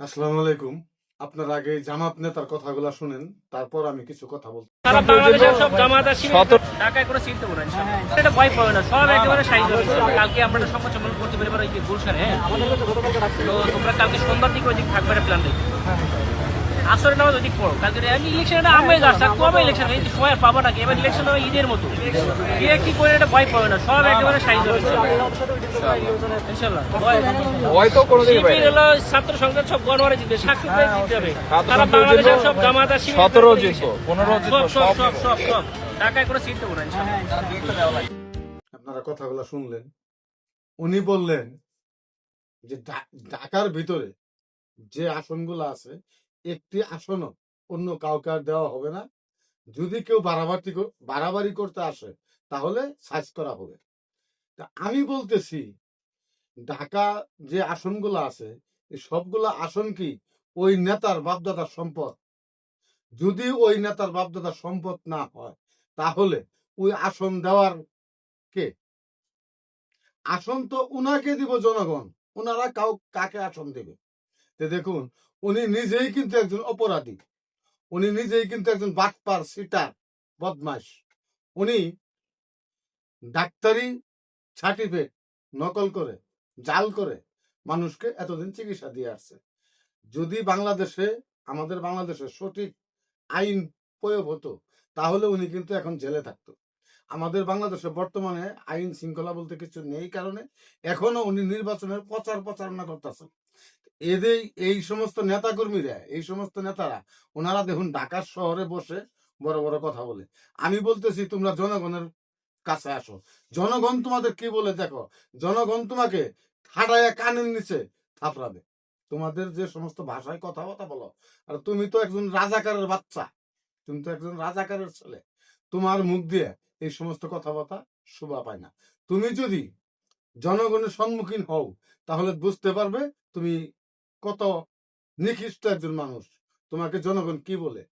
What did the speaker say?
আসসালামু আলাইকুম। আপনার আগে জামাত নেতার কথাগুলো শুনেন, তারপর আমি কিছু কথা বলতে। সারা বাংলাদেশের সব জামাত আর শিবির ঢাকায় করে সিল দেবো না ইনশাআল্লাহ। এটা ভয় পাবে না, সব একেবারে সাইজ হবে। কালকে আমরা একটা সংবাদ সম্মেলন করতে পারি ওই যে গুলশানে, হ্যাঁ। তো তোমরা কালকে সন্ধ্যার দিকে ওই দিকে থাকবে একটা প্ল্যান দেখি। আসরে নামাজ ওই দিক পড়ো। কালকে ইলেকশনটা আমি যাচ্ছে, কবে ইলেকশন এই সময় আর পাবো নাকি? এবার ইলেকশন হবে ঈদের মতো, কে কি করে এটা ভয় পাবে না, সব একেবারে সাইজ হবে ইনশাআল্লাহ। ভয় তো কোনোদিনই পাই শিবির না। হলো ছাত্র সংসদ সব গণহারে জিতবে, সাক্ষী পেয়ে জিততে হবে। সারা বাংলাদেশের সব জামাত আর শিবির 17 জিতবো, 15 জিতবো, সব সব সব সব সব ঢাকায় করে সিল দেবো না ইনশাআল্লাহ। আপনারা কথাগুলো শুনলেন। উনি বললেন যে ঢাকার ভিতরে যে আসনগুলো আছে, একটি আসনও অন্য কাউকে আর দেওয়া হবে না। যদি কেউ বাড়াবাড়ি করতে আসে তাহলে সাইজ করা হবে। তা আমি বলতেছি, ঢাকা যে আসনগুলো আছে, এই সবগুলো আসন কি ওই নেতার বাপদাদার সম্পদ? যদি ওই নেতার বাপদাদার সম্পদ না হয়, তাহলে ওই আসন দেওয়ার কে? আসন তো উনাকে দিব জনগণ, উনারা কাকে আসন দেবে? দেখুন, উনি নিজেই কিন্তু একজন অপরাধী, উনি নিজেই কিন্তু একজন বাটপার, সিটার, বদমাশ। উনি ডাক্তারি সার্টিফিকেট নকল করে, জাল করে মানুষকে এতদিন চিকিৎসা দিয়ে আসছে। যদি আমাদের বাংলাদেশে সঠিক আইন প্রয়োগ হতো, তাহলে উনি কিন্তু এখন জেলে থাকতো। আমাদের বাংলাদেশে বর্তমানে আইন শৃঙ্খলা বলতে কিছু নেই, কারণে এখনো উনি নির্বাচনের প্রচারণা করতেছেন। এই সমস্ত নেতাকর্মীরা, এই সমস্ত নেতারা, ওনারা দেখুন ঢাকার শহরে বসে বড় বড় কথা বলে। আমি বলতেছি, তোমরা জনগণের কাছে আসো। জনগণ তোমাদের কি বলে দেখো। জনগণ তোমাকে খাটাইয়া কানের নিচে থাপড়াবে। তোমাদের যে সমস্ত ভাষায় কথাবার্তা বলো, আর তুমি তো একজন রাজাকারের বাচ্চা, তুমি তো একজন রাজাকারের ছেলে। তোমার মুখ দিয়ে এই সমস্ত কথাবার্তা শোভা পায় না। তুমি যদি জনগণের সম্মুখীন হও, তাহলে বুঝতে পারবে তুমি কত নিকৃষ্ট একজন মানুষ। তোমাকে জনগণ কি বলে।